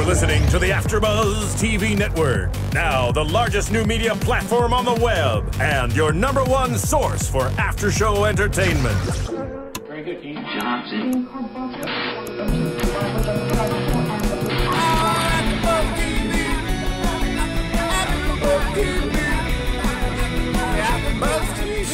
You're listening to the AFTERBUZZ TV Network, now the largest new media platform on the web, and your #1 source for after-show entertainment. Very good, King Johnson.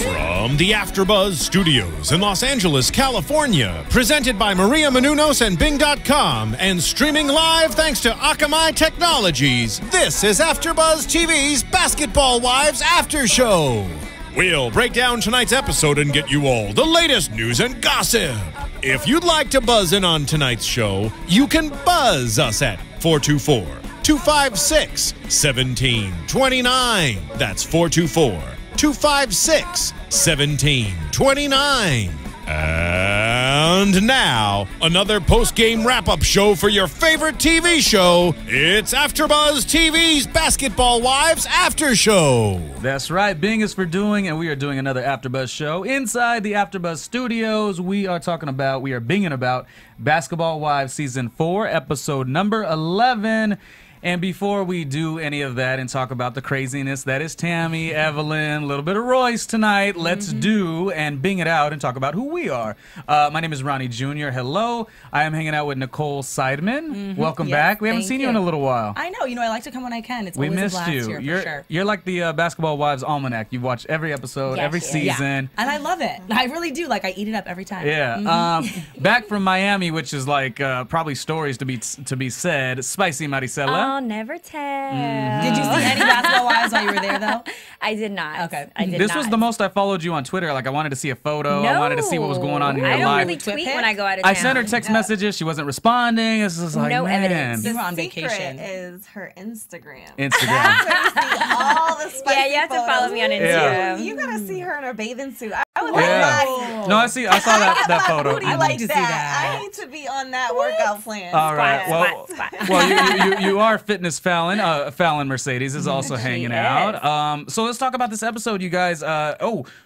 From the AFTERBUZZ Studios in Los Angeles, California, presented by Maria Menounos and Bing.com, and streaming live thanks to Akamai Technologies, this is AFTERBUZZ TV's Basketball Wives After Show. We'll break down tonight's episode and get you all the latest news and gossip. If you'd like to buzz in on tonight's show, you can buzz us at 424-256-1729. That's 424-256-1729. And now, another post-game wrap-up show for your favorite TV show. It's AFTERBUZZ TV's Basketball Wives After Show. That's right. Bing is for doing, and we are doing another AFTERBUZZ show inside the AFTERBUZZ Studios. We are binging about Basketball Wives Season 4, episode number 11. And before we do any of that and talk about the craziness that is Tammy, Evelyn, a little bit of Royce tonight, let's do and bing it out and talk about who we are. My name is Ronnie Jr. Hello. I am hanging out with Nicole Seidman. Welcome back. We haven't seen you in a little while. I know. You know, I like to come when I can. It's we always missed a blast you. here, for sure. You're like the Basketball Wives Almanac. You've watched every episode, every season. And I love it. I really do. Like, I eat it up every time. Yeah. Back from Miami, which is like probably stories to be said. Spicy Maricela. I'll never tell. Did you see any Basketball Wives while you were there, though? I did not. Okay. I did This not. was the most I followed you on Twitter. Like, I wanted to see a photo. No. I wanted to see what was going on in your I don't life. really tweet when I go out of town. I sent her text messages. She wasn't responding. It's just like, No man. evidence. You were on secret vacation. is her Instagram. Instagram. All the spicy Yeah, you have to follow me on Instagram. Yeah. You gotta see her in her bathing suit. I was Yeah. like, No, I saw that photo. booty I like need to see that. that. I need to be on that workout plan. All right. Spot, Well, spot. well, you are fitness Fallon. Fallon Mercedes is also hanging out. So let's talk about this episode, you guys.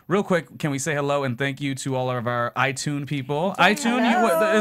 Real quick, can we say hello and thank you to all of our iTunes people? There's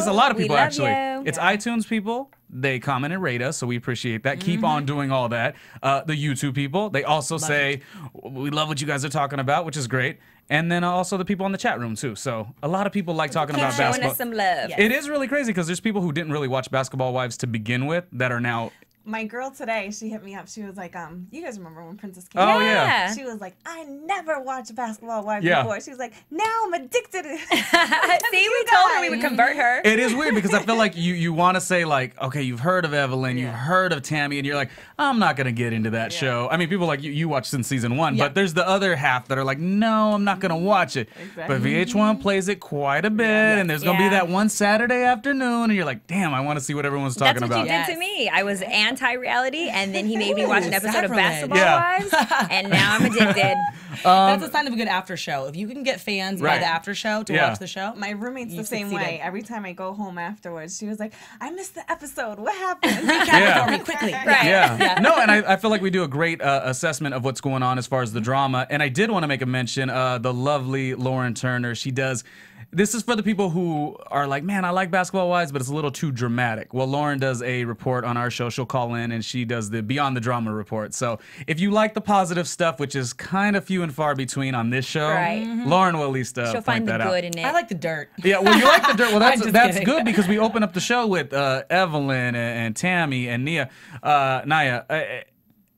a lot of We people love actually. you. It's iTunes people. They comment and rate us, so we appreciate that. Keep on doing all that. The YouTube people, they also say, we love what you guys are talking about, which is great. And then also the people in the chat room, too. So a lot of people like talking about Showing basketball. us some love. It is really crazy because there's people who didn't really watch Basketball Wives to begin with that are now... My girl today, she hit me up. She was like, you guys remember when Princess came? Oh, yeah. She was like, I never watched Basketball Wives Yeah. before. She was like, now I'm addicted. See, we told her we would convert her. It is weird because I feel like you want to say like, okay, you've heard of Evelyn, you've heard of Tammy, and you're like, I'm not going to get into that show. I mean, people like you watched since season 1, but there's the other half that are like, no, I'm not going to watch it. Exactly. But VH1 plays it quite a bit, and there's going to be that one Saturday afternoon, and you're like, damn, I want to see what everyone's talking That's what about. you did to me. I was anti-reality, and then he made me watch an episode of sacrilege. Basketball Wives, and now I'm addicted. That's a sign of a good after show. If you can get fans by the after show to watch the show. My roommate's the You've same succeeded. way. Every time I go home afterwards, she was like, I missed the episode. What happened? Recap Yeah. it for me quickly. Right. Yeah. No, and I feel like we do a great assessment of what's going on as far as the drama. And I did want to make a mention, the lovely Lauren Turner. She does... This is for the people who are like, man, I like Basketball Wives, but it's a little too dramatic. Well, Lauren does a report on our show. She'll call in, and she does the Beyond the Drama report. So if you like the positive stuff, which is kind of few and far between on this show, Right. Lauren will at least She'll point find the that out. good in it. I like the dirt. Yeah, well, you like the dirt. Well, I'm just that's kidding. good because we open up the show with Evelyn and Tammy and Naya.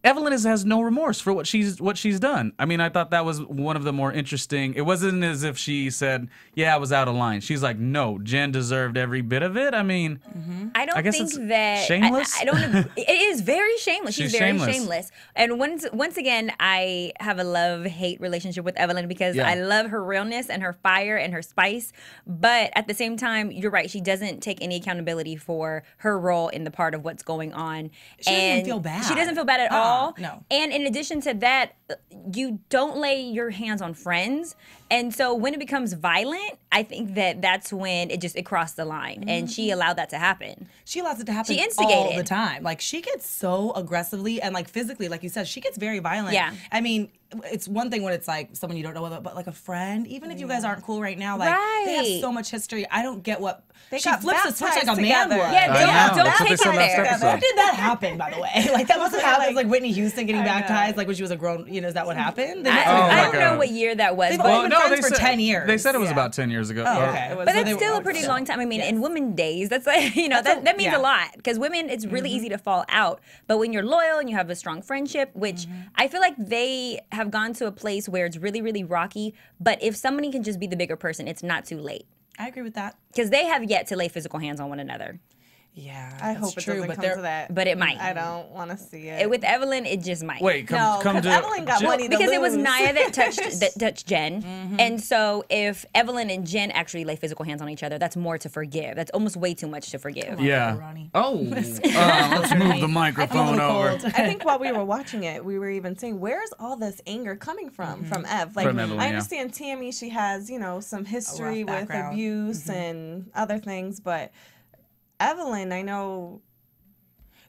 Evelyn has no remorse for what she's done. I mean, I thought that was one of the more interesting. It wasn't as if she said, "Yeah, I was out of line." She's like, "No, Jen deserved every bit of it." I mean, I don't guess think it's that shameless? I don't. It is very shameless. She's She's very shameless. shameless. And once again, I have a love-hate relationship with Evelyn because Yeah. I love her realness and her fire and her spice. But at the same time, you're right. She doesn't take any accountability for her role in the part of what's going on. She doesn't and feel bad. She doesn't feel bad at all. No. And in addition to that, you don't lay your hands on friends. And so when it becomes violent, I think that's when it crossed the line. And she allowed that to happen. She allows it to happen She instigated. all the time. Like, she gets so aggressively and, like, physically, like you said, she gets very violent. Yeah. I mean, it's one thing when it's like someone you don't know about, but like a friend, even if you guys aren't cool right now, like they have so much history. I don't get what she flips the switch like a man would. Yeah, don't take it there. When did that happen, by the way? Like that must have happened like Whitney Houston getting baptized, like when she was a grown, is that what happened? I don't know what year that was. They've only been friends for 10 years. They said it was about 10 years ago. Oh, okay. But it's still a pretty long time. I mean, in women days, that's like, that means a lot. Because women, it's really easy to fall out. But when you're loyal and you have a strong friendship, which I feel like they have gone to a place where it's really, really rocky. But if somebody can just be the bigger person, it's not too late. I agree with that. Because they have yet to lay physical hands on one another. Yeah, I hope it doesn't come to that. But it might. I don't want to see it. With Evelyn, it just might. Wait, come to Evelyn got money to because lose. it was Nia that touched Jen, and so if Evelyn and Jen actually lay physical hands on each other, that's more to forgive. That's almost way too much to forgive. Yeah. Let's move the microphone over. I think while we were watching it, we were even saying, where's all this anger coming from Ev? Like, From Evelyn, I understand Tammy, she has, some history with abuse and other things, but Evelyn, I know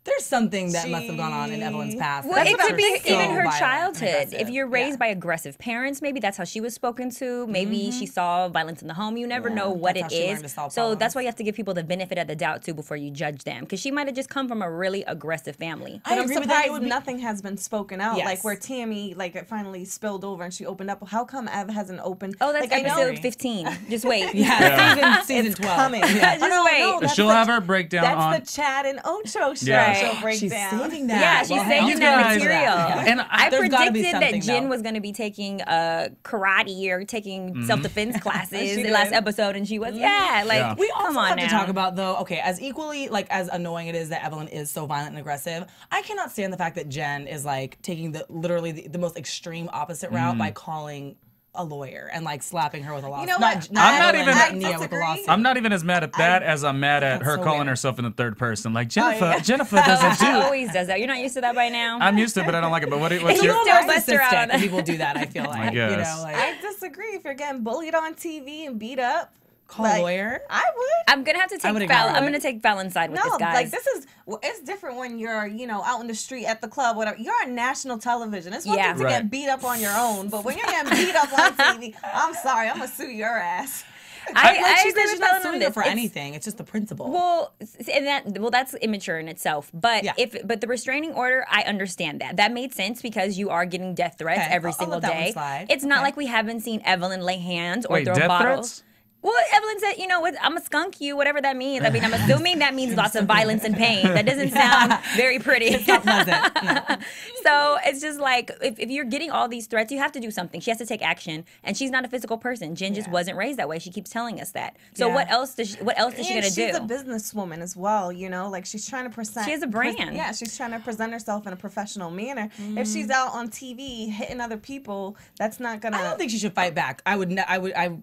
there's something that must have gone on in Evelyn's past. Well, it could be even her violent, childhood. If you're raised by aggressive parents, maybe that's how she was spoken to. Maybe she saw violence in the home. You never know what it is. So that's why you have to give people the benefit of the doubt too before you judge them, because she might have just come from a really aggressive family. But I'm surprised nothing has been spoken out. Yes. Like where Tammy, it finally spilled over and she opened up. How come Ev hasn't opened? Oh, that's episode 15. Just wait. Season 12. Coming. Just wait. She'll have her breakdown on. That's the Chad and Ocho show. Yeah. She'll break She's down. saving that. Yeah, she's saving that material. Yeah. And I predicted that Jen though. was going to be taking karate or taking self-defense classes the last episode, and she was, we also have now. to talk about, though, okay, as equally, as annoying it is that Evelyn is so violent and aggressive, I cannot stand the fact that Jen is, taking literally the most extreme opposite route by calling a lawyer and slapping her with a lawsuit. You know what? I'm not even as mad at that as I'm mad at her calling herself in the third person. Like Jennifer doesn't She do. always does that. You're not used to that by now. I'm used to it, but I don't like it. But what's your? People do that. I feel like I disagree. If you're getting bullied on TV and beat up, call a lawyer. I would. I'm gonna have to take Fallon. I'm gonna take Fallon's side with this, guys. It's different when you're, out in the street at the club, whatever. You're on national television. It's one thing to get beat up on your own, but when you're getting beat up on TV, I'm sorry, I'm gonna sue your ass. She's not suing her for anything. It's just the principle. Well, that's immature in itself. But but the restraining order, I understand that. That made sense because you are getting death threats every single day. It's not like we haven't seen Evelyn lay hands or throw bottles. Threats? Well, Evelyn said, I'm going to skunk you, whatever that means. I mean, I'm assuming that means lots of violence and pain. That doesn't sound very pretty. It's not pleasant. Yeah. So it's just if you're getting all these threats, you have to do something. She has to take action. And she's not a physical person. Jen just wasn't raised that way. She keeps telling us that. So what else is she going to do? She's a businesswoman as well, she's trying to present. She has a brand. She's trying to present herself in a professional manner. If she's out on TV hitting other people, that's not going to... I don't think she should fight back. I'm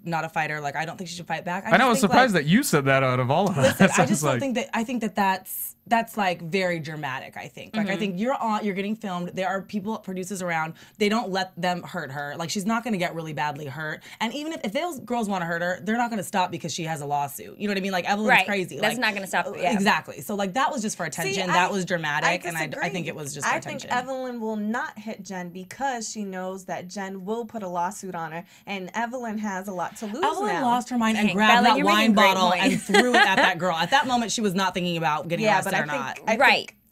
not a fighter. I don't think she should fight back. I know. I was surprised that you said that out of all of us. Listen, I just don't think that. I think that's very dramatic. I think. I think you're getting filmed. There are producers around. They don't let them hurt her. She's not going to get really badly hurt. And even if those girls want to hurt her, they're not going to stop because she has a lawsuit. You know what I mean? Evelyn's crazy. That's not going to stop. Yeah. Exactly. So that was just for attention. That was dramatic, and I think it was just for attention. I think Evelyn will not hit Jen because she knows that Jen will put a lawsuit on her, and Evelyn has a lot to lose. Evelyn lost her mind and grabbed that wine bottle and threw it at that girl. At that moment, she was not thinking about getting arrested or not.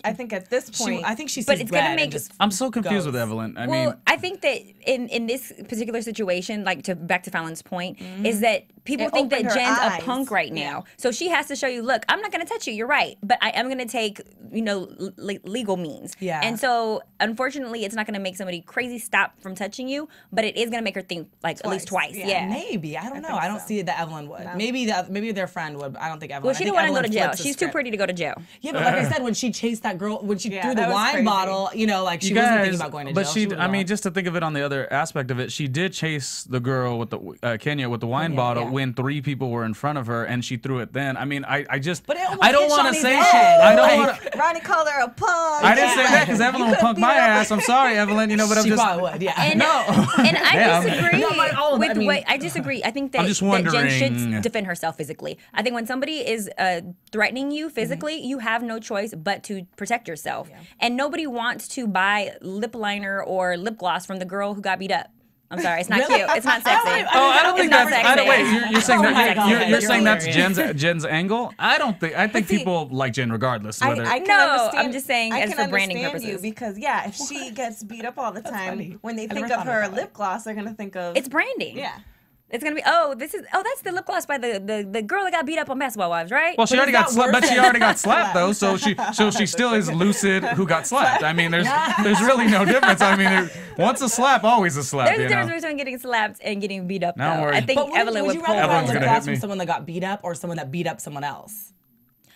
I think at this point, I think she sees but it's gonna make. I'm so confused with Evelyn. I mean, I think that in this particular situation, back to Fallon's point, is that people think that Jen's a punk right now, so she has to show you, look, I'm not gonna touch you. You're right, but I am gonna take legal means. Yeah. And so unfortunately, it's not gonna make somebody crazy stop from touching you, but it is gonna make her think at least twice. Yeah. Maybe I don't know. I don't see that Evelyn would. No. Maybe their friend would. I don't think Evelyn. Well, she didn't want to go to jail. She's too pretty to go to jail. Yeah, but like I said, when she chased that girl, when she threw the wine bottle, she wasn't thinking about going to jail. But just to think of it on the other aspect of it, she did chase the girl with the Kenya with the wine bottle when 3 people were in front of her, and she threw it then. I mean, I don't want to say I don't want. Ronnie called her a punk. I didn't say that because Evelyn will punk my ass. I'm sorry, Evelyn. But I'm she just. Probably would. Yeah. And I disagree with the way. I disagree. I think that Jen should defend herself physically. I think when somebody is threatening you physically, you have no choice but to protect yourself. And nobody wants to buy lip liner or lip gloss from the girl who got beat up. I'm sorry, it's not cute. It's not sexy. I don't think that's. Wait, you're saying you're saying that's hilarious. Jen's angle? I don't think. I think people like Jen regardless. Whether I'm just saying as for branding purposes. You because if she gets beat up all the time, when they think of her lip gloss, they're gonna think of it's branding. Yeah. It's gonna be that's the lip gloss by the girl that got beat up on Basketball Wives, right? Well, she already got slapped, but she already got slapped though, so she still is lucid who got slapped. I mean, there's really no difference. I mean, once a slap, always a slap. There's a difference between getting slapped and getting beat up. Don't worry. I think Evelyn would pull. Would you rather buy lip gloss from someone that got beat up or someone that beat up someone else?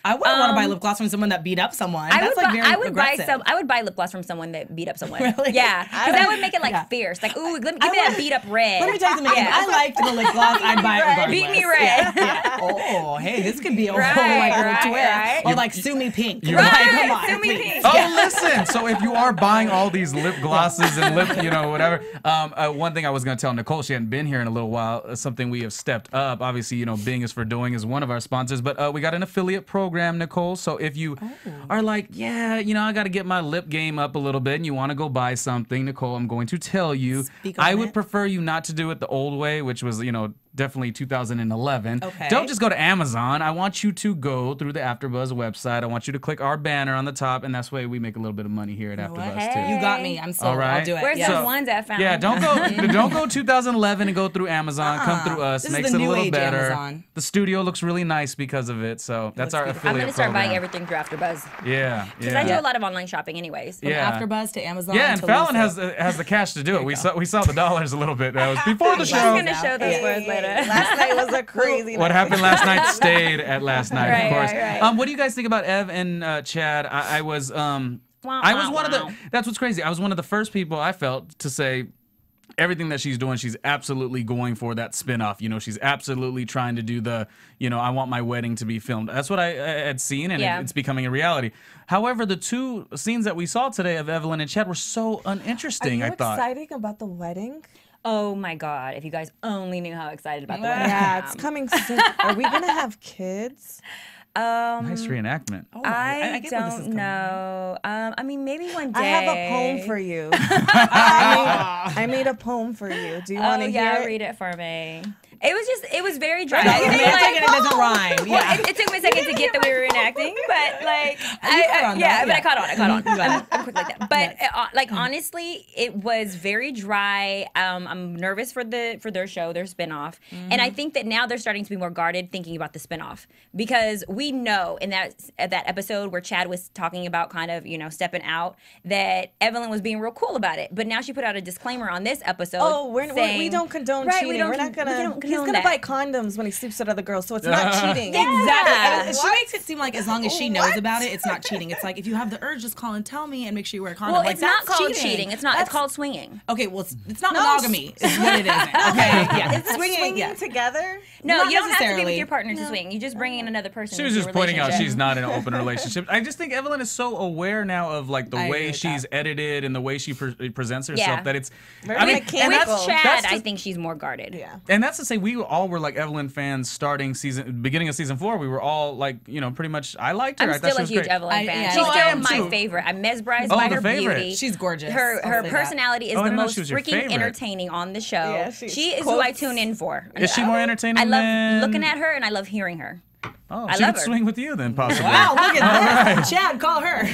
I wouldn't want to buy lip gloss from someone that beat up someone. I would buy lip gloss from someone that beat up someone. Really? Yeah, because that would make it fierce. Like, ooh, give me that beat up red. Let me tell you something. If I liked the lip gloss, I'd buy it regardless. Beat me red. Yeah. Oh, hey, this could be a whole twist. Right. Or like sue me pink. Come on, sue me pink. Oh, listen. So if you are buying all these lip glosses and lip, whatever. One thing I was gonna tell Nicole, she hadn't been here in a little while. Something we have stepped up. Obviously, Being is for Doing is one of our sponsors, but we got an affiliate program, Nicole. So if you are like, I got to get my lip game up a little bit and you want to go buy something, Nicole, I'm going to tell you, I would prefer you not to do it the old way, which was, definitely 2011. Okay. Don't just go to Amazon. I want you to go through the AfterBuzz website. I want you to click our banner on the top, and that's why we make a little bit of money here at AfterBuzz too. You got me. I'm sold. All right. I'll do it. Where's those ones at, Fallon? Yeah, don't go 2011 and go through Amazon. Come through us. This Makes is it the a little new age better. Amazon. The studio looks really nice because of it. So that's our affiliate I'm gonna start program. buying everything through AfterBuzz. Yeah. Because I do a lot of online shopping, anyways. From AfterBuzz to Amazon. Yeah, and to Fallon Lucid. has the cash to do it. We saw the dollars a little bit. That was before the show. I'm gonna show those for us later. Last night was a crazy. What happened last night stayed at last night, of course. Right. What do you guys think about Ev and Chad? I was one of the. That's what's crazy. I was one of the first people I felt to say everything that she's doing, she's absolutely going for that spin-off. She's absolutely trying to do the, I want my wedding to be filmed. That's what I had seen, and it's becoming a reality. However, the two scenes that we saw today of Evelyn and Chad were so uninteresting. Are you I thought. excited about the wedding? Oh my God! If you guys only knew how excited about the wedding. Yeah, it's coming soon. Are we gonna have kids? Nice reenactment. I don't know. I mean, maybe one day. I have a poem for you. I made a poem for you. Do you want to hear it? Read it for me. It was very dry. It doesn't rhyme. Yeah. It took me a second to get that we were enacting, but I caught on. I'm quick like that. But honestly, it was very dry. I'm nervous for their show, their spinoff, and I think that now they're starting to be more guarded, thinking about the spinoff, because we know in that episode where Chad was talking about kind of stepping out, that Evelyn was being real cool about it, but now she put out a disclaimer on this episode. Oh, we don't condone cheating. We're not gonna. He's gonna buy condoms when he sleeps with other girls, so it's not cheating. Exactly. And she makes it seem like as long as she knows about it, it's not cheating. It's like if you have the urge, just call and tell me and make sure you wear a condom. Well, it's not called cheating. It's not. It's called swinging. Okay, well, it's not monogamy. Is what it isn't. Okay, yeah. Is it swinging together? No, Not you don't have to be necessarily. with your partner to swing. You just bring in another person. She was just pointing out relationship. she's not in an open relationship. I just think Evelyn is so aware now of like the way she's edited and the way she presents herself that it's. I mean, With Chad, I think she's more guarded. Yeah. And that's to say, we all were like Evelyn fans beginning of season 4. We were all like, pretty much. I liked her. I'm I thought still she a was huge great. Evelyn fan. yeah. She's No, I still am my too. favorite. I'm mesmerized by the her favorite. beauty. She's gorgeous. Her personality is I the didn't know most she was your freaking favorite. entertaining on the show. Yeah, she is who I tune in for. Is she more entertaining I love than... looking at her and I love hearing her. Oh, I she love could her. swing with you then, possibly. Wow, look at that. Chad, call her. I'm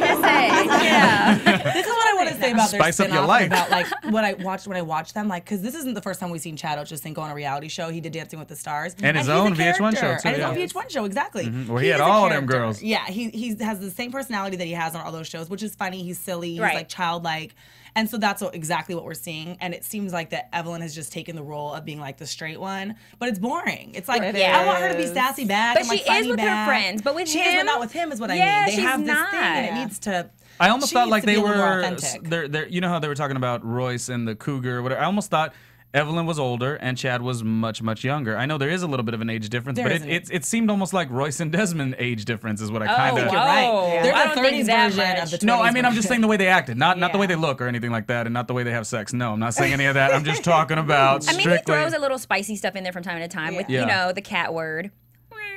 just saying. Yeah. This is what I want to say about their Spice up your spin-off, life. about like what I watched when I watched them, like, because this isn't the first time we've seen Chad Ochocinco go on a reality show. He did Dancing with the Stars, And his he's own a VH1 show, character. too, And his yeah. own VH1 show, exactly. Where he He had is a all them character. girls. Yeah, he has the same personality that he has on all those shows, which is funny. He's silly. He's Right. like childlike. And so that's exactly what we're seeing. And it seems like that Evelyn has just taken the role of being like the straight one, but it's boring. It's like, I want her to be sassy bad. But and, like, she funny is with her bad. friends. But with she him, is, but not with him is what I yeah, mean. They she's have this not. thing and it needs to. I almost she thought needs like to be they a little more were, authentic. you know how they were talking about Royce and the cougar or whatever. I almost thought Evelyn was older and Chad was much, much younger. I know there is a little bit of an age difference, but it seemed almost like Royce and Desmond age difference is what I kind of. You're right. Yeah. There's I a don't 30s think that version much. of the 20s No, I mean I'm just version. saying the way they acted, not the way they look or anything like that, and not the way they have sex. No, I'm not saying any of that. I'm just talking about I mean, strictly. he throws a little spicy stuff in there from time to time with, Yeah. the cat word.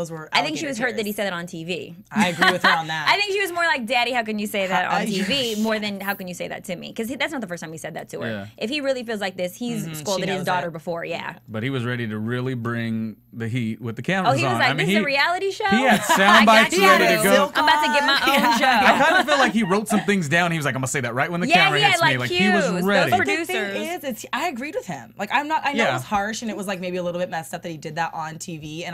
those were. I think she was hurt that he said it on TV. I agree with her on that. I think she was more like Daddy, how can you say that on TV more than how can you say that to me? Because that's not the first time he said that to her. Yeah. If he really feels like this, he's scolded his daughter before, But he was ready to really bring the heat with the cameras on. Oh, he was like, this is a reality show? He had sound bites ready to go. I'm about to get my own show. I kind of feel like he wrote some things down. He was like, I'm going to say that right when the camera hits me. Like, he was ready. But the thing is, I agreed with him. Like, I know it was harsh and it was like maybe a little bit messed up that he did that on TV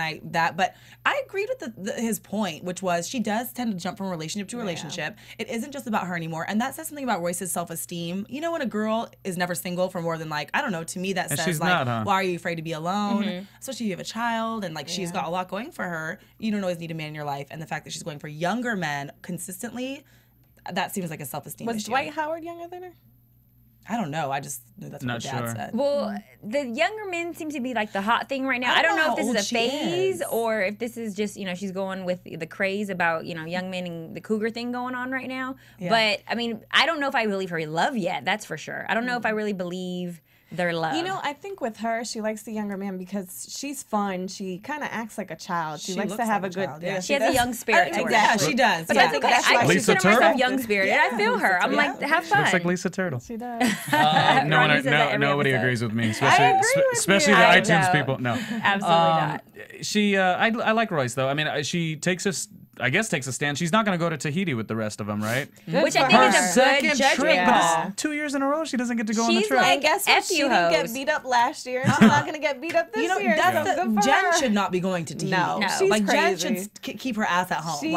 but I agreed with his point, which was she does tend to jump from relationship to relationship. It isn't just about her anymore. And that says something about Royce's self-esteem. You know, when a girl is never single for more than like, I don't know, to me that says like, why are you afraid to be alone? Especially if you have a child and like she's got a lot going for her. You don't always need a man in your life. And the fact that she's going for younger men consistently, that seems like a self-esteem issue. Was Dwight Howard younger than her? I don't know. I just knew that's what my dad said. Well, the younger men seem to be like the hot thing right now. I don't know if this is a phase or if this is just, she's going with the craze about, young men and the cougar thing going on right now. Yeah. But, I mean, I don't know if I believe her love yet. That's for sure. I don't know if I really believe their love. I think with her, she likes the younger man because she's fun. She kind of acts like a child. She likes to have a good. Yeah, she has a young spirit. Exactly. Yeah, she does. But that's okay. I consider myself young spirit. And I feel her. I'm like, have fun. She looks like Lisa Turtle. She does. Nobody agrees with me, especially the iTunes people. No, absolutely not. I like Royce though. I mean, she takes a stand. She's not going to go to Tahiti with the rest of them, right? Which I think is a good judgment call. 2 years in a row, she doesn't get to go on the trip. And guess what? She didn't get beat up last year. She's not going to get beat up this year. Jen should not be going to Tahiti. No, she's like crazy. Jen should keep her ass at home. She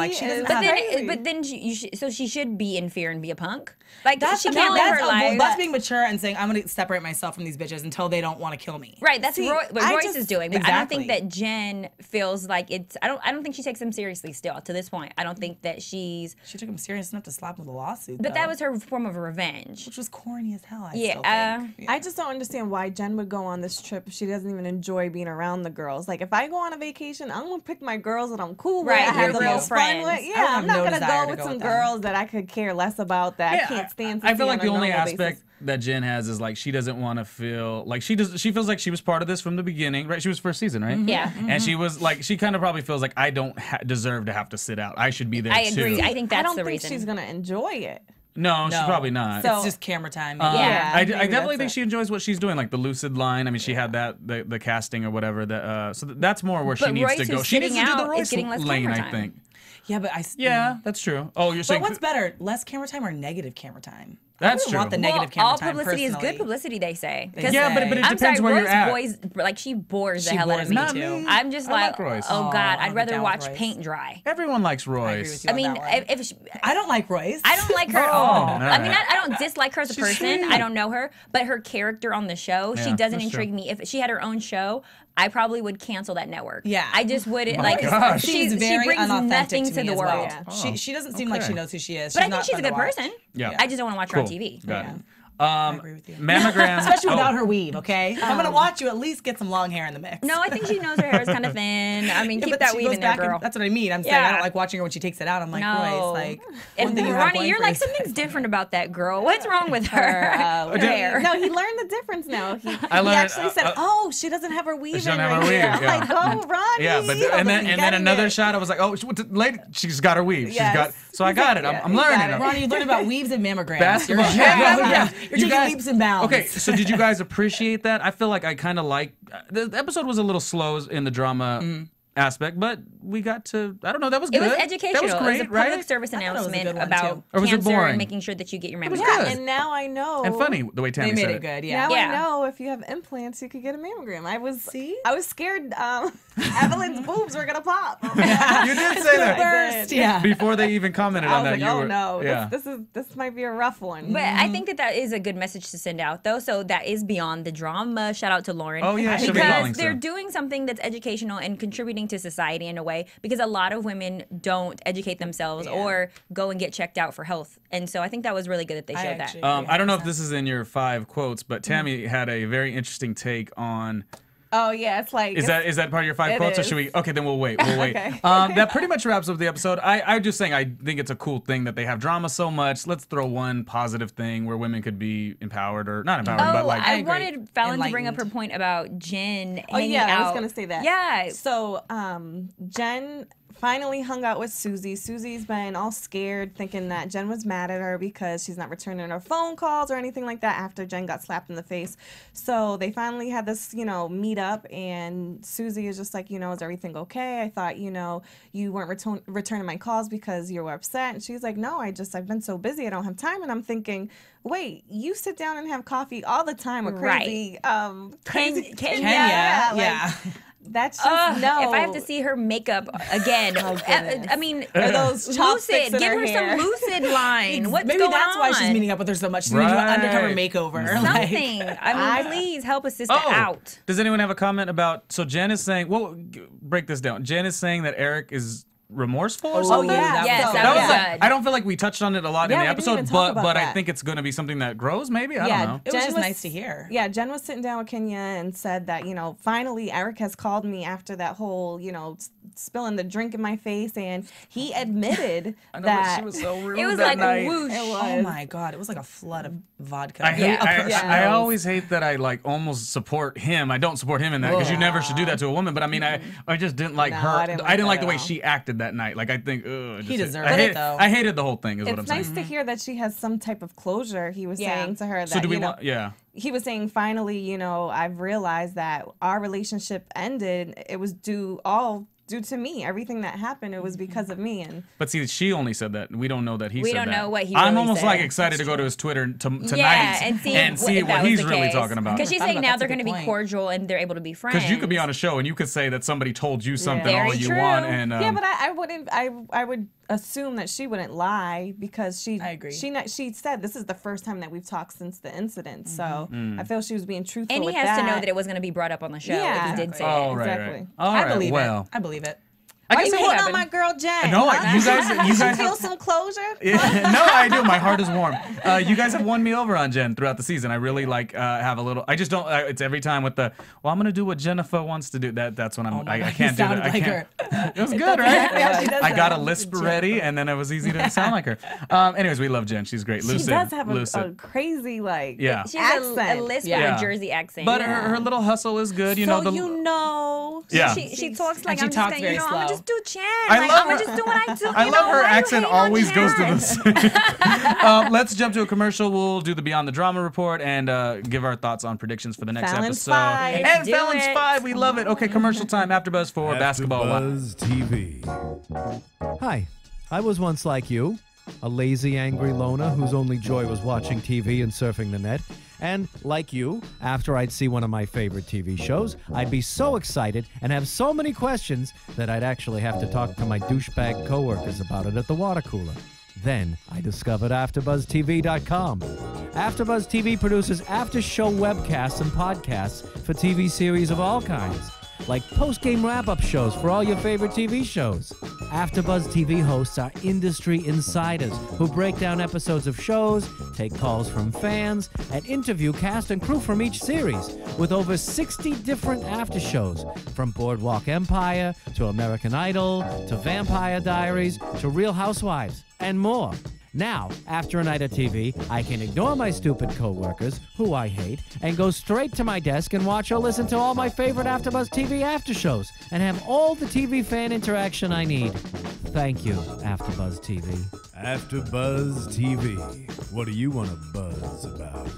but then she should be in fear and be a punk. Like she can't live her life. That's being mature and saying I'm going to separate myself from these bitches until they don't want to kill me. Right. That's what Royce is doing. But I don't think that Jen feels like it's. I don't think she takes him seriously still to this point. I don't think that she took him serious enough to slap him with a lawsuit. But that was her form of revenge, which was corny as hell. I just don't understand why Jen would go on this trip if she doesn't even enjoy being around the girls. Like if I go on a vacation, I'm gonna pick my girls that I'm cool with. Right, I have the real most friends. fun with. Yeah, I'm not gonna go with some girls that I could care less about that I can't stand. I feel like the only aspect that Jen has is like she doesn't want to feel like she feels like she was part of this from the beginning, right? She was first season, right? Yeah. And she was like, she kind of probably feels like I don't deserve to have to sit out. I should be there too. I agree. I think that's the reason. I don't think she's gonna enjoy it. No, she's probably not. So, it's just camera time. I definitely think she enjoys what she's doing, like the lucid line. I mean, she had that the casting or whatever. So that's more where she needs to go. She needs to do the Royce lane, I think. Yeah, but that's true. Oh, you're saying. But what's better, less camera time or negative camera time? That's I true. Want the negative camera all time, publicity personally. is good publicity, they say. Yeah, but it depends where you're at. Royce, like she bores the hell out of me too. I'm just like Royce. Oh God, I'd rather watch paint dry. Everyone likes Royce. I mean, I don't like Royce. I don't like her at all. I mean, I don't dislike her as a person. I don't know her, but her character on the show, she doesn't intrigue me. If she had her own show, I probably would cancel that network. Yeah, I just wouldn't She's very she brings nothing to the world. Well. She doesn't seem like she knows who she is. But I think she's a good person. Yeah, I just don't want to watch her on TV. Got it. I agree with you. Mammogram. Especially without her weave, okay? If I'm going to watch you, at least get some long hair in the mix. No, I think she knows her hair is kind of thin. I mean, keep that weave in there, girl. That's what I mean. I'm saying I don't like watching her when she takes it out. I'm like, Royce, like, and Ronnie, you're like, something's different about that girl. What's wrong with her hair? No, he learned the difference now. He actually said, oh, she doesn't have her weave in her hair. I'm like, oh, Ronnie. Yeah, but and then another shot, I was like, oh, lady, she's got her weave. She's got, so I got it. I'm learning. Ronnie, you learned about weaves and mammograms. Basketball. You're taking leaps and bounds. Okay, so did you guys appreciate that? I feel like I kind of like the episode was a little slow in the drama aspect, but we got to, I don't know, that was good. It was educational. That was great, it was a public service announcement about cancer and making sure that you get your mammogram. Yeah, and now I know. And funny the way Tammy said it. They made it good, yeah. Now I know if you have implants, you could get a mammogram. I was scared Evelyn's boobs were gonna pop. You did say that. Yeah. Before they even commented on that. Like, oh no, this might be a rough one. But I think that is a good message to send out, though. So that is beyond the drama. Shout out to Lauren. Oh yeah, because they're doing something that's educational and contributing to society in a way. Because a lot of women don't educate themselves or go and get checked out for health, and so I think that was really good that they showed that. I don't know if this is in your 5 quotes, but Tammy had a very interesting take on. Oh yeah, it's like is that part of your 5 quotes, or should we? Okay, then we'll wait. Okay. That pretty much wraps up the episode. I'm just saying I think it's a cool thing that they have drama so much. Let's throw one positive thing where women could be empowered or not empowered, but like I wanted Fallon to bring up her point about Jen. Oh yeah, I was gonna say that. Yeah. So Jen finally hung out with Susie. Susie's been all scared, thinking that Jen was mad at her because she's not returning her phone calls or anything like that after Jen got slapped in the face. So they finally had this, meet up, and Susie is just like, is everything okay? I thought, you weren't returning my calls because you were upset. And she's like, no, I've been so busy, I don't have time. And I'm thinking, wait, you sit down and have coffee all the time with crazy, Kenya. Yeah. That's just no. If I have to see her makeup again, I mean, are those lucid. Give her hair? some lucid line. What's Maybe going that's on? why she's meeting up with her so much. She's doing an undercover makeover. Something. I mean, please help a sister out. Does anyone have a comment about? So Jen is saying. Well, break this down. Jen is saying that Eric is remorseful or something. Yeah, yes, that was good. I don't feel like we touched on it a lot in the episode, but that. I think it's going to be something that grows. Maybe I don't know. It was just nice to hear. Yeah, Jen was sitting down with Kenya and said that finally Eric has called me after that whole spilling the drink in my face, and he admitted that she was so rude. It was that like night. a whoosh. It was. Oh my God, it was like a flood of vodka. I always hate that I almost support him. I don't support him in that because you never should do that to a woman. But I mean, I just didn't like her. I didn't like the way she acted that night. Like I think he deserved it though. I hated the whole thing. Is what I'm saying. It's nice to hear that she has some type of closure. He was saying to her that so do we want? Yeah. He was saying finally, I've realized that our relationship ended. It was due to me. Everything that happened, it was because of me. But see, she only said that. We don't know that he said that. We don't know what he I'm really almost said. like excited to go to his Twitter tonight and see what he's really talking about. Because she's saying now they're going to be cordial and they're able to be friends. Because you could be on a show and you could say that somebody told you something all you true. want. And but I wouldn't. I would assume that she wouldn't lie because she. I agree. She said this is the first time that we've talked since the incident. So I feel she was being truthful. And he has to know that it was going to be brought up on the show if he did say it. Exactly. All right. I believe it. I believe it. Why you hating on my girl Jen? No, you guys feel some closure? No, I do. My heart is warm. You guys have won me over on Jen throughout the season. I really have a little. I just don't. It's every time with the. Well, I'm gonna do what Jennifer wants to do. That's when I'm. I can't do that. I can't. It was good, right? I got a lisp ready, and then it was easy to sound like her. Anyways, we love Jen. She's great. Lucid. She does have a crazy She has accent. a lisp with a Jersey accent. But her little hustle is good. Yeah. She talks like she I'm talks just very I'm slow. gonna just do Jen. I love I'm gonna just do what I do. I love her Why you accent hating on always goes to Jen? this. Let's jump to a commercial. We'll do the Beyond the Drama report and give our thoughts on predictions for the next Fallon's episode. 5. And Do Fallon's it. 5. We love it. Okay, commercial time. AfterBuzz for Basketball Wives. TV. Hi, I was once like you, a lazy, angry loner whose only joy was watching TV and surfing the net. And, like you, after I'd see one of my favorite TV shows, I'd be so excited and have so many questions that I'd actually have to talk to my douchebag coworkers about it at the water cooler. Then I discovered AfterBuzzTV.com. AfterBuzz TV produces after-show webcasts and podcasts for TV series of all kinds, like post-game wrap-up shows for all your favorite TV shows. AfterBuzz TV hosts are industry insiders who break down episodes of shows, take calls from fans, and interview cast and crew from each series, with over 60 different after shows, from Boardwalk Empire to American Idol to Vampire Diaries to Real Housewives, and more. Now, after a night of TV, I can ignore my stupid coworkers, who I hate, and go straight to my desk and watch or listen to all my favorite AfterBuzz TV after shows, and have all the TV fan interaction I need. Thank you, AfterBuzz TV. AfterBuzz TV. What do you want to buzz about?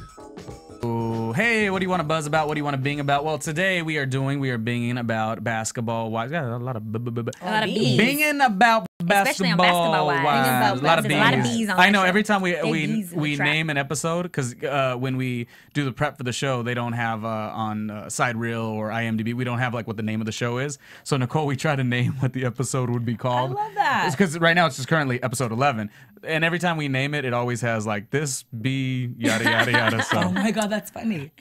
Ooh, hey, what do you want to buzz about? What do you want to bing about? Well, today we are binging about Basketball Wives. Got a lot of bees. Binging about Especially on Basketball Wives. Wives. A lot of There's a lot of bees on I that know. show. Every time Big bees in the we trap. name an episode, because when we do the prep for the show, they don't have on Side Reel or IMDb. We don't have what the name of the show is. So Nicole, we try to name what the episode would be called. I love that. Because right now it's just currently episode 11, and every time we name it, it always has this bee yada yada yada. So. Oh my God, that's funny.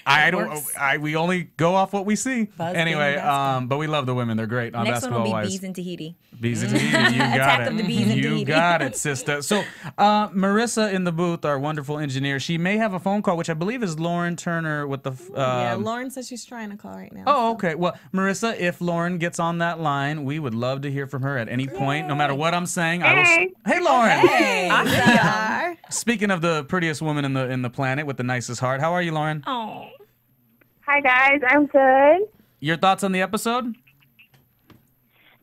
We only go off what we see. Buzz Anyway, Bing Basketball. but we love the women. They're great on Next one Basketball will be Wives. bees in Tahiti. Bees in Tahiti. You got Attack it. of the bees in You Tahiti. got it, sister. So, Marissa in the booth, our wonderful engineer, she may have a phone call, which I believe is Lauren Turner with the. Yeah, Lauren says she's trying to call right now. Oh, okay. Well, Marissa, if Lauren gets on that line, we would love to hear from her at any point, no matter what I'm saying. Hey, Lauren. Hey, Awesome. Speaking of the prettiest woman in the planet with the nicest heart, how are you, Lauren? Oh. Hi guys, I'm good. Your thoughts on the episode?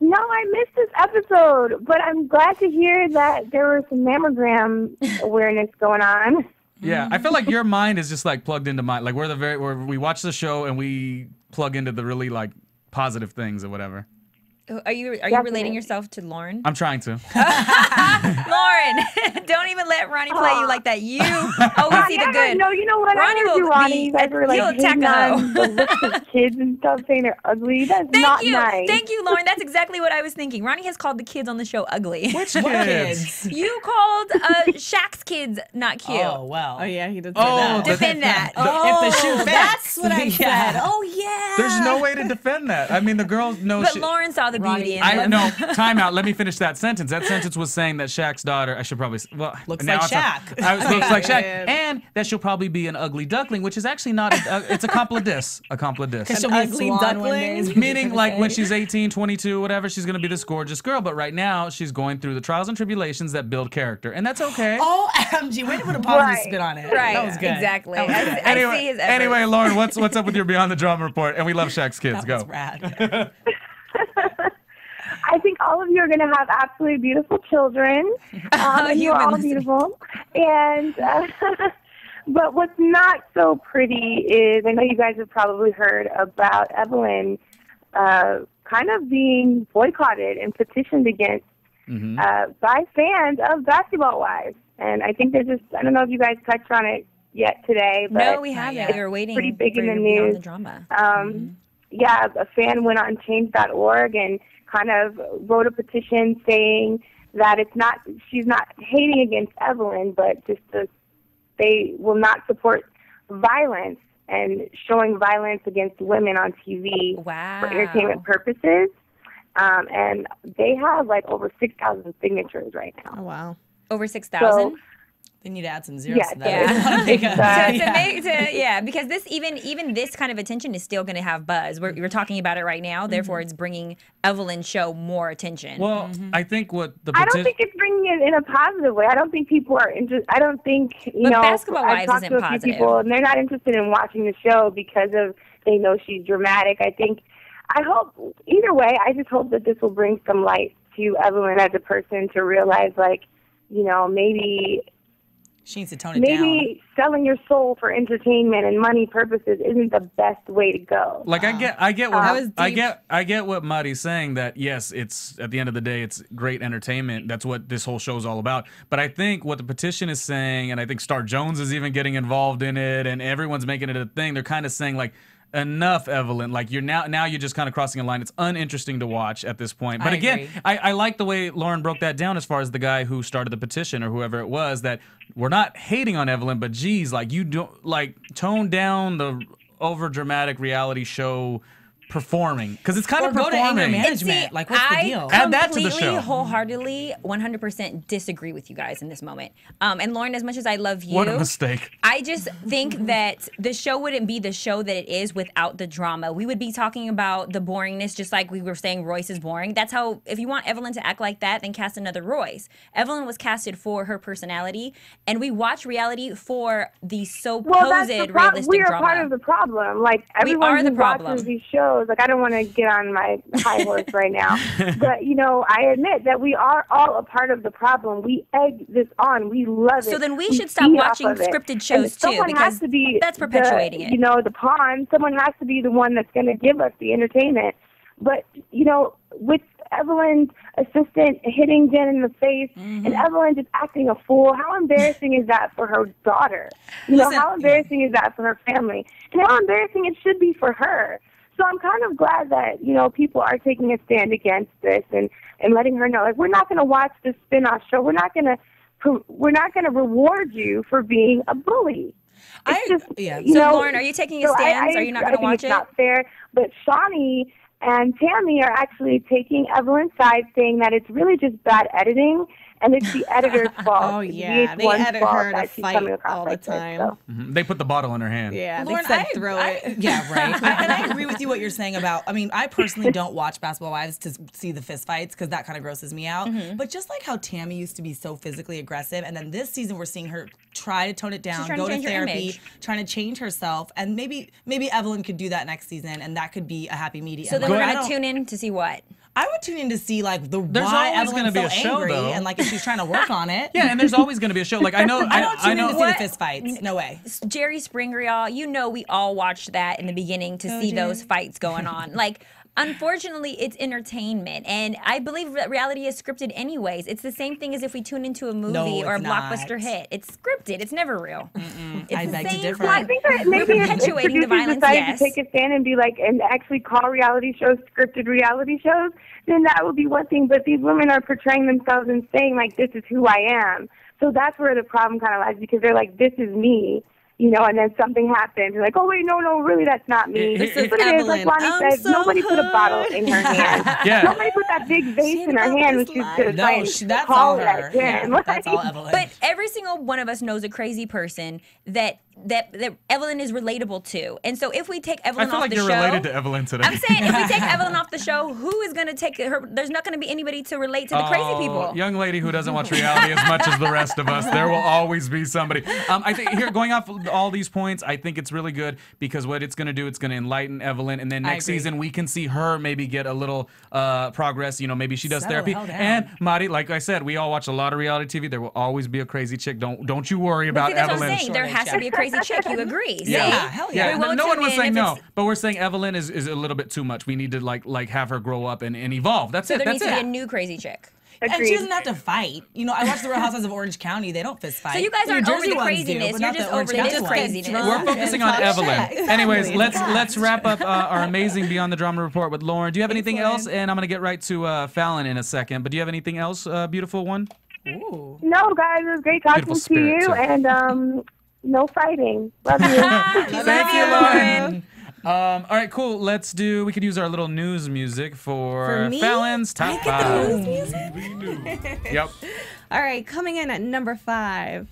No, I missed this episode, but I'm glad to hear that there was some mammogram awareness going on. Yeah, I feel like your mind is just like plugged into mine. Like where we watch the show and we plug into the really like positive things or whatever. Are you relating yourself to Lauren? I'm trying to. Lauren, don't even let Ronnie play you like that. You always see the good. No, you know what? Ronnie I heard you, Ronnie. You guys were like hating on the looks of kids and stuff, saying they're ugly. That's not nice. Thank you, Lauren. That's exactly what I was thinking. Ronnie has called the kids on the show ugly. Which kids? You called Shaq's kids not cute. Oh, well. Oh, yeah, he did say that. Defend that. If the shoe fits. That's what I said. Oh, yeah. There's no way to defend that. I mean, the girls know. But Lauren saw the beauty in them. No, time out. Let me finish that sentence. That sentence was saying that Shaq's daughter, I should probably, well, looks like Shaq. Looks like Shaq. And that she'll probably be an ugly duckling, which is actually not, it's a compliment. A compliment. Because she'll be ugly duckling. Meaning like when she's 18, 22, whatever, she's going to be this gorgeous girl. But right now, she's going through the trials and tribulations that build character. And that's okay. OMG. Way to put a positive spin on it. Right. That was good. Exactly. Anyway, I see his effort. Anyway, Lauren, what's up with your Beyond the Drama report? And we love Shaq's kids. That was Go. rad. I think all of you are going to have absolutely beautiful children. You are all beautiful. And but what's not so pretty is, I know you guys have probably heard about Evelyn kind of being boycotted and petitioned against by fans of Basketball Wives. And I think there's just, I don't know if you guys touched on it yet today. But no, we haven't. We were waiting pretty big for in the you to be on news. the drama. Yeah, a fan went on change.org and kind of wrote a petition saying that she's not hating against Evelyn, but just they will not support violence and showing violence against women on TV for entertainment purposes. And they have like over 6,000 signatures right now. Oh, wow. Over 6,000? They need to add some zeros to that. Because this even this kind of attention is still going to have buzz. We're talking about it right now. Therefore, it's bringing Evelyn's show more attention. Well, I think what the I don't think it's bringing it in a positive way. I don't think people are interested. I don't think Basketball I've Wives talked isn't to a few positive. people, and they're not interested in watching the show because of they know she's dramatic. I hope either way. I just hope that this will bring some light to Evelyn as a person to realize, like, maybe. She needs to tone it down. Maybe selling your soul for entertainment and money purposes isn't the best way to go. Like I get what Mari's saying, that yes, it's at the end of the day it's great entertainment. That's what this whole show's all about. But I think what the petition is saying, and I think Star Jones is even getting involved in it, and everyone's making it a thing. They're kind of saying like, enough, Evelyn. Like you're now you're just kind of crossing a line. It's uninteresting to watch at this point. But again, I like the way Lauren broke that down as far as the guy who started the petition or whoever it was, that we're not hating on Evelyn, but geez, like you don't tone down the over dramatic reality show performing, because it's kind of performing. Go to anger management. Like, what's the deal? Add that to the show. I completely, wholeheartedly, 100% disagree with you guys in this moment. And Lauren, as much as I love you, what a mistake. I just think that the show wouldn't be the show that it is without the drama. We would be talking about the boringness, just like we were saying Royce is boring. That's how, if you want Evelyn to act like that, then cast another Royce. Evelyn was casted for her personality, and we watch reality for the supposed realistic drama. We are part of the problem. Like, everyone who watches these shows, like, I don't want to get on my high horse right now, but I admit that we are all a part of the problem. We egg this on. We love it. So then we should stop watching scripted shows too, because that's perpetuating it. The pawn. Someone has to be the one that's going to give us the entertainment. But with Evelyn's assistant hitting Jen in the face and Evelyn just acting a fool, how embarrassing is that for her daughter? How embarrassing is that for her family? And how embarrassing it should be for her. So I'm kind of glad that, people are taking a stand against this and letting her know, like, we're not going to watch this spin-off show. We're not going to reward you for being a bully. So Lauren, are you taking a stance? Are you not going to watch it? It's not fair. But Shawnee and Tammy are actually taking Evelyn's side, saying that it's really just bad editing, and it's the editor's fault. Oh, yeah. They edit her to fight all the time. They put the bottle in her hand. Yeah, Lauren, they said throw it. Yeah, right. And I agree with you what you're saying about, I personally don't watch Basketball Wives to see the fist fights, because that kind of grosses me out. But just like how Tammy used to be so physically aggressive, and then this season we're seeing her try to tone it down, go to therapy, trying to change herself, and maybe Evelyn could do that next season, and that could be a happy medium. So then we're going to tune in to see what? I would tune in to see like There's why always Evelyn's gonna be so a show, angry though. and like if she's trying to work on it. Yeah, and there's always going to be a show. Like I know, I don't tune in to see the What? fist fights. No way. Jerry Springer, y'all, you know we all watched that in the beginning to see those fights going on. Like, unfortunately, it's entertainment, and I believe that reality is scripted anyways. It's the same thing as if we tune into a movie or a blockbuster hit. It's scripted. It's never real. It's I the beg to same differ. Well, I think that maybe if perpetuating the producers violence, decided yes. to take a stand and be like, and actually call reality shows scripted reality shows, then that would be one thing. But these women are portraying themselves and saying like, this is who I am. So that's where the problem kind of lies, because they're like, this is me. You know, and then something happens. You're like, oh, wait, no, really, that's not me. This is But it is, like Evelyn. Ronnie I'm said, so nobody put a bottle in her hand. Yeah. Nobody put that big vase in her hand when she was going to try and that's call all it her. at Jen. Yeah, that's all Evelyn. But every single one of us knows a crazy person that Evelyn is relatable to. And so if we take I Evelyn feel off like the you're show, related to Evelyn today. I'm saying if we take Evelyn off the show, who is going to take her? There's not going to be anybody to relate to the crazy people. Young lady who doesn't watch reality as much as the rest of us. There will always be somebody. I think here, going off of all these points, I think it's really good because what it's going to do, it's going to enlighten Evelyn, and then next season we can see her maybe get a little progress. You know, maybe she does therapy. And Madi, like I said, we all watch a lot of reality TV. There will always be a crazy chick. Don't you worry about That's Evelyn. what I'm saying. There has to be a crazy chick. You agree? Yeah, hell yeah. Yeah, no one was saying no, but we're saying Evelyn is a little bit too much. We need to like have her grow up and evolve. That's So it. there That's needs to it. be a new crazy chick. And she doesn't have to fight. You know, I watched the Real Housewives of Orange County. They don't fist fight. So you guys New aren't over Jersey the ones craziness. but You're not just the Orange over County this ones. craziness. We're focusing on Evelyn. Exactly. Anyways, let's wrap up our amazing Beyond the Drama report with Lauren. Do you have anything else? And I'm gonna get right to Fallon in a second. But do you have anything else, beautiful one? Ooh. No, guys, it was great talking Beautiful to spirit, you, too. and no fighting. Love you. Thank you, Lauren. All right, cool. We could use our little news music for me? Fallon's top 5. Yep. All right, coming in at number 5.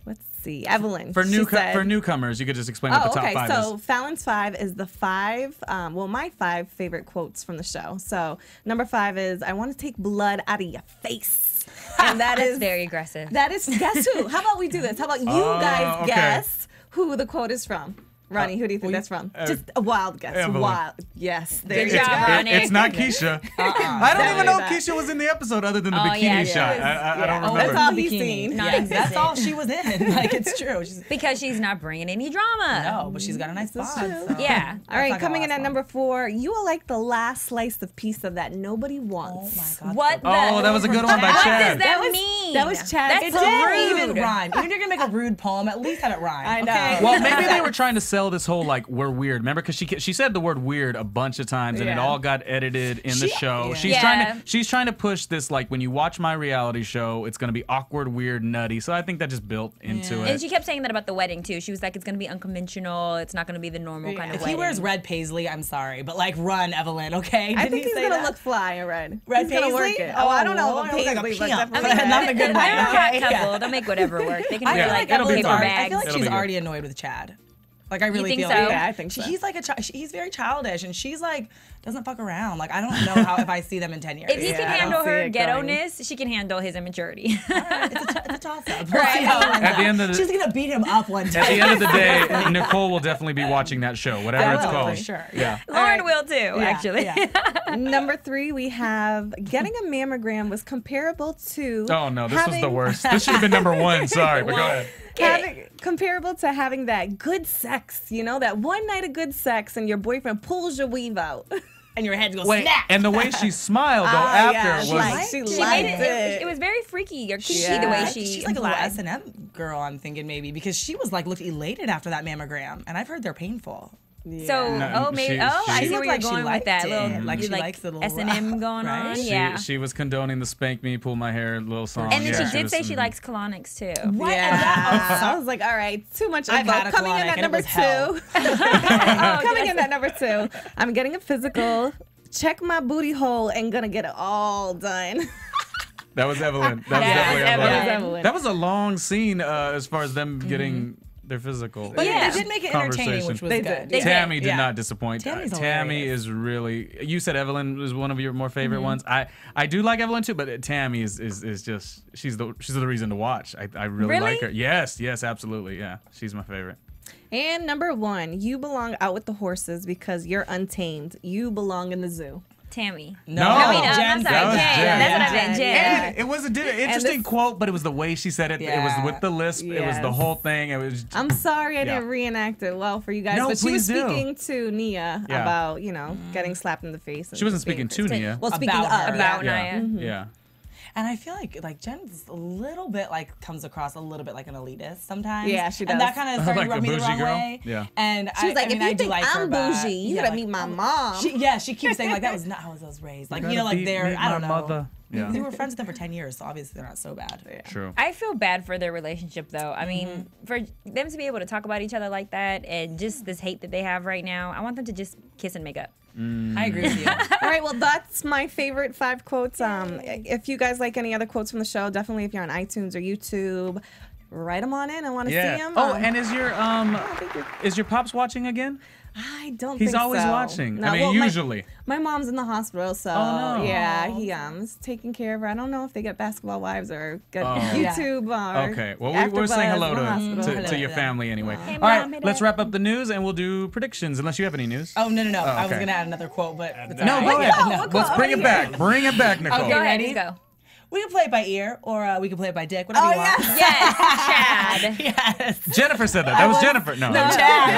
Let's see, Evelyn. For She said- for newcomers, you could just explain what the top 5 so is. Fallon's 5 is the 5, my 5 favorite quotes from the show. So number 5 is, I want to take blood out of your face. And that That's is very aggressive. That is, guess who? How about we do this? How about you guys okay. guess who the quote is from? Ronnie, who do you think that's from? Just a wild guess. Evelyn. Wild. Yes. There Good you job, go. Ronnie. It's not Keisha. I don't even know if that. Keisha was in the episode other than the Oh, bikini yeah, shot. yeah. I don't Oh, remember. That's all Bikini. he's seen. Non-existent. That's all she was in. Like, it's true. She's, Because she's not bringing any drama. no, but she's got a nice bod. So. Yeah. All right, not gonna coming in last at long. number 4, you are like the last slice of pizza that nobody Oh wants. my God. What the? Oh, that was a good one by What Chad. does that mean? that was Chad. That's It so didn't rude. even rhyme. Even if you're gonna make a rude poem, at least have it rhyme. I know. Okay? Well, maybe they were trying to sell this whole like we're weird. Remember, because she said the word weird a bunch of times, and it all got edited in the show. Yeah. She's trying to push this like when you watch my reality show, it's gonna be awkward, weird, nutty. So I think that just built into And it. she kept saying that about the wedding too. She was like, it's gonna be unconventional. It's not gonna be the normal kind of If wedding. he wears red paisley, I'm sorry, but like run, Evelyn, okay? I Didn't think he he's say going to that? look fly in red. Red He's going to paisley? work it. Oh, I don't know Lord, about it looks like a paisley, but pimp. definitely Not the good way, They're a hot okay? couple. They'll make whatever work. They can I do feel like like Evelyn's paper already, bags. I feel like It'll she's be good. already annoyed with Chad. Like I really think feel so? like Yeah, I think so. He's like he's very childish, and she's like doesn't fuck around. Like I don't know how if I see them in 10 years. If he Yeah, can I don't handle see her it going. ghetto-ness, she can handle his immaturity. It's a toss up. Right. At the end of the- she's gonna beat him up one day. At the end of the day, Nicole will definitely be watching that show, whatever it's will, called. for sure. Yeah. Lauren will too, actually. Yeah. Number 3, we have getting a mammogram was comparable to Oh no, this was the having- worst. This should have been number 1. Sorry, but go ahead. comparable to having that good sex, you know, that one night of good sex and your boyfriend pulls your weave out. And your head goes Wait, snap. and the way she smiled though yeah, after she was liked- she She liked made it. it was very freaky or kinky Yeah. the way she She's like a little implied. S&M girl, I'm thinking maybe, because she was like looked elated after that mammogram, and I've heard they're painful. So, No, maybe. she- I she see looked where like you're she going with liked that. it. Little, Like you she likes the little S&M going right? on. She- Yeah. She was condoning the spank me, pull my hair little song. And then Yeah, she did was- say she likes colonics too. What? Yeah. I was like, all right, too much I've info. had a Coming in colonic at and it number was hell. 2. Coming in at number 2. I'm getting a physical. Check my booty hole and gonna get it all done. That was Evelyn. That was Yeah, definitely Evelyn. Evelyn. That was a long scene as far as them getting their physical. But Yeah. they did make it entertaining, which was They good. did. They Tammy did. did Yeah. not disappoint. Tammy's Tammy hilarious. is really. You said Evelyn was one of your more favorite ones. I do like Evelyn too, but Tammy is just she's the reason to watch. I really like her. Yes, absolutely. Yeah, she's my favorite. And number 1, you belong out with the horses because you're untamed. You belong in the zoo. Tammy. No. I'm Jen. sorry, Jen. That's what I meant, Jen. And it was an interesting quote, but it was the way she said it. It was with the lisp. It was the whole thing. It was. I'm sorry I didn't reenact it well for you guys, No, but she was please do. speaking to Nia about, getting slapped in the face. And She wasn't speaking to Nia. Well, speaking About of Nia. Yeah. And I feel like Jen's a little bit comes across a little bit like an elitist sometimes. Yeah, she does. And that kind of started Like rubbing the me the bougie wrong girl? way. Yeah. And She was like, I if you think like I'm her, but, bougie, you gotta meet my mom. She keeps saying that was not how I was raised. Like, they're, I don't know. Mother. Yeah. They were friends with them for 10 years, so obviously they're not so bad. Yeah. True. I feel bad for their relationship, though. I mean, for them to be able to talk about each other like that and just this hate that they have right now, I want them to just kiss and make up. I agree with you. All right, well, that's my favorite 5 quotes. If you guys like any other quotes from the show, definitely if you're on iTunes or YouTube, write them on in. I want to see them. Oh, and is your pops watching again? I don't think so. He's always watching. No, I mean, well, usually. My mom's in the hospital, so yeah, he is taking care of her. I don't know if they get Basketball Wives or get YouTube or Okay, well, we're saying hello to your family anyway. All right, let's wrap up the news and we'll do predictions, unless you have any news. Oh, no. Oh, I was okay. going to add another quote, but it's No, all go right. ahead. Let's bring it back. Bring it back, Nicole. Okay, Go ahead, ready? let's go. We can play it by ear, or we can play it by dick, whatever you want. Yes, Chad. Yes. Jennifer said that. That was Jennifer. No, Chad.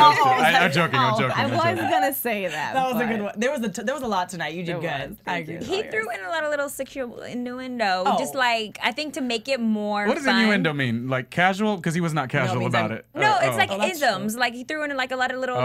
I'm joking. I'm joking. I was gonna say that. That was a good one. There was a lot tonight. You did good. I agree. He threw in a lot of little sexual innuendo, Oh. just like, I think to make it more What does fun. innuendo mean? Like casual? Because he was not casual means about I'm- it. No, it's like that's isms. true. Like he threw in like a lot of little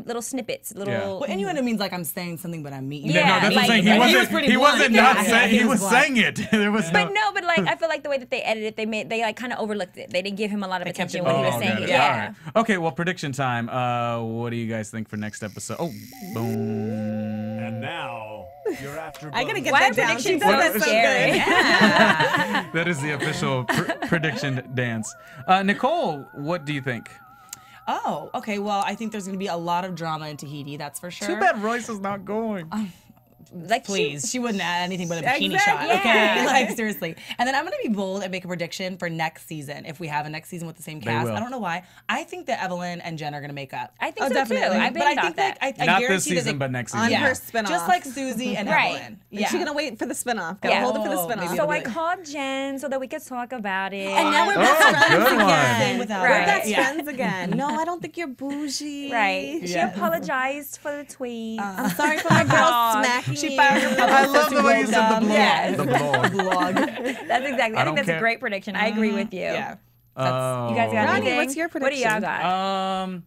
little snippets, little. Yeah. Well, innuendo means like I'm saying something, but I'm meaning. Yeah, No, that's what I'm like- saying. He was pretty wasn't blunt. not Yeah, saying. he He was was blunt. saying it. There was But no, but like I feel like the way that they edited it, they like kind of overlooked it. They didn't give him a lot of attention when he was saying it. Yeah. All right. Okay, well, prediction time. What do you guys think for next episode? Oh, boom. And now, you're AfterBuzz. I gotta get Why that are down. She predictions does so that so scary? good. That is the official prediction dance. Nicole, what do you think? Oh, okay. Well, I think there's going to be a lot of drama in Tahiti. That's for sure. Too bad Royce is not going. Like Please, she wouldn't add anything but a bikini Exactly. shot. Okay, Yeah. like seriously. And then I'm gonna be bold and make a prediction for next season if we have a next season with the same cast. will. I don't know why. I think that Evelyn and Jen are gonna make up. I think Oh, so definitely. too. I've been but I thought think that. I Not guarantee this that season, but next season. On yeah, her spinoff. just like Susie and Right. Evelyn. Yeah. She's gonna wait for the spinoff. Gotta Yeah. hold it for the Oh, maybe spinoff. So I Really? called Jen so that we could talk about it. And now we're Oh, best friends good one. again. Without We're Right. best Yeah. friends again. No, I don't think you're bougie. Right. She Yeah. apologized for the tweet. I'm sorry for my girl smacking She you. fired her. I love the way you said the blog. Yes. The blog. Blog. That's exactly. I don't think that's care. a great prediction. I agree with you. Yeah. You guys got Ronnie, anything? what's your What do y'all prediction? got?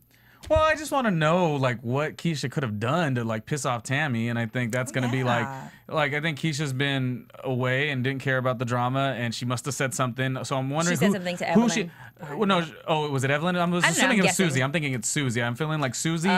Well, I just want to know like what Keisha could have done to like piss off Tammy, and I think that's gonna be like I think Keisha's been away and didn't care about the drama, and she must have said something. So I'm wondering She said who, something to who Evelyn. she. Well, no, was it Evelyn? I was know, assuming I'm it was guessing. Susie. I'm thinking it's Susie. I'm feeling like Susie.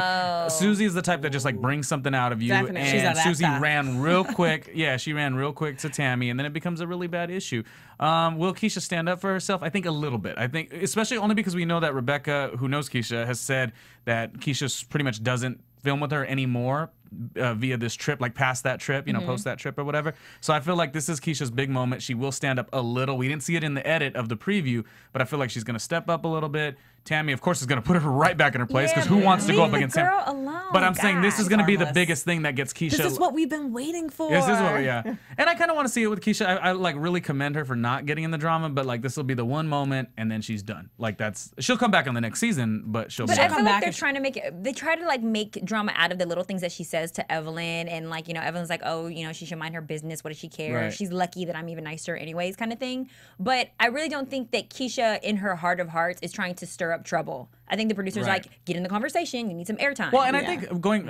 Susie is the type that just like brings something out of you, Definitely. She's and a Susie rasta. ran real quick. Yeah, she ran real quick to Tammy, and then it becomes a really bad issue. Will Keisha stand up for herself? I think a little bit. I think, especially only because we know that Rebecca, who knows Keisha, has said that Keisha pretty much doesn't film with her anymore via this trip, like past that trip, you know, post that trip or whatever. So I feel like this is Keisha's big moment. She will stand up a little. We didn't see it in the edit of the preview, but I feel like she's going to step up a little bit. Tammy, of course, is going to put her right back in her place because who wants to go up against girl Tammy? alone. But I'm saying this is going to be the Harmless. biggest thing that gets Keisha. This is what we've been waiting for. Yes, this is what, yeah. And I kind of want to see it with Keisha. I like really commend her for not getting in the drama, but like this will be the one moment and then she's done. Like she'll come back on the next season, but she'll But be I done. feel like they're trying to make it. They try to like make drama out of the little things that she says to Evelyn, and like Evelyn's like, oh, she should mind her business. What does she care? Right. She's lucky that I'm even nicer, anyways, kind of thing. But I really don't think that Keisha, in her heart of hearts, is trying to stir up trouble. I think the producer's Right. like, get in the conversation. You need some airtime. Well, and I think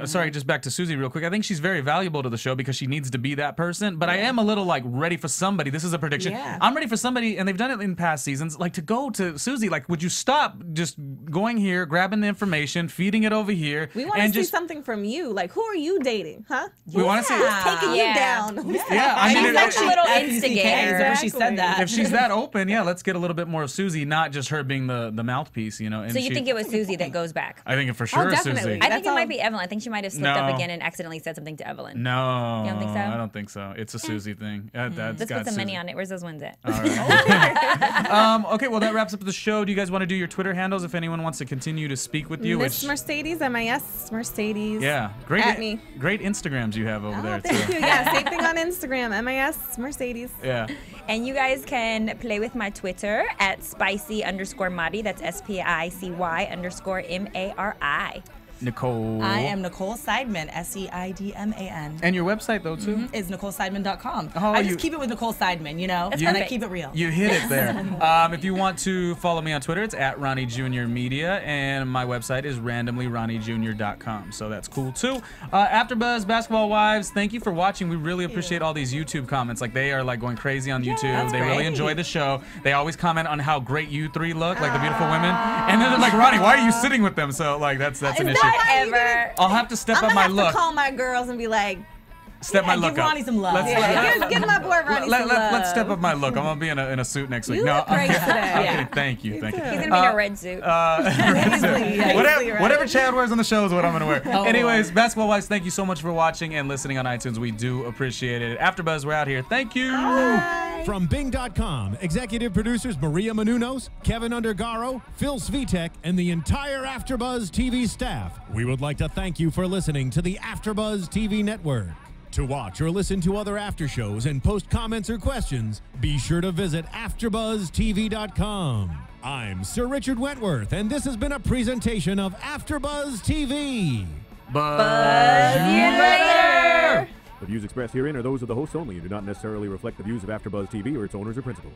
sorry, just back to Susie real quick. I think she's very valuable to the show because she needs to be that person. But I am a little like ready for somebody. This is a prediction. Yeah. I'm ready for somebody, and they've done it in past seasons. Like to go to Susie. Like, would you stop just going here, grabbing the information, feeding it over here, We want to and see just something from you. Like, who are you dating, huh? we want to see. Taking you down. Yeah, I mean, she's like a little FCK, instigator. so she said that. if she's that open, yeah, let's get a little bit more of Susie, not just her being the mouthpiece. piece, you know. And so you think it was Susie that goes back? I think it for sure is definitely. Susie. I think it might be Evelyn. I think she might have slipped No. up again and accidentally said something to Evelyn. No, You don't think so? I don't think so. It's a Susie thing. That's Let's got put some money Susie. on it. Where's those ones at? All right. Okay, well that wraps up the show. Do you guys want to do your Twitter handles if anyone wants to continue to speak with you? Miss Mercedes, MIS Mercedes. Yeah, great. At me. Great Instagrams you have over there Thank too. you. Yeah, same thing on Instagram. MIS Mercedes. Yeah. And you guys can play with my Twitter at spicy_Mari. That's SPICY_MARI. Nicole. I am Nicole Seidman, Seidman. And your website though too? Is NicoleSeidman.com. Oh, I just keep it with Nicole Seidman, you know, That's and I perfect. keep it real. You hit it there. If you want to follow me on Twitter, it's at Ronnie Jr Media, and my website is randomlyronniejr.com. So that's cool too. AfterBuzz Basketball Wives, thank you for watching. We really appreciate all these YouTube comments. Like they are like going crazy on YouTube. They really enjoy the show. They always comment on how great you three look, like the beautiful women. And then they're like, Ronnie, why are you sitting with them? So like that's an issue. Ever. I'll have to step I'm up gonna my have look. to call my girls and be like, Step my look give Ronnie up. some love. give my boy Ronnie some love. Let's step up my look. I'm gonna be in a suit next week. You look great today. Okay, thank you. He's going to be in a red suit. Whatever Chad wears on the show is what I'm gonna wear. Anyways, Basketball Wives, thank you so much for watching and listening on iTunes. We do appreciate it. AfterBuzz, we're out here. Thank you. From Bing.com, executive producers Maria Menounos, Kevin Undergaro, Phil Svitek, and the entire AfterBuzz TV staff, we would like to thank you for listening to the AfterBuzz TV network. To watch or listen to other after shows and post comments or questions, be sure to visit AfterBuzzTV.com. I'm Sir Richard Wentworth, and this has been a presentation of AfterBuzz TV. Buzz you later. The views expressed herein are those of the hosts only and do not necessarily reflect the views of AfterBuzz TV or its owners or principals.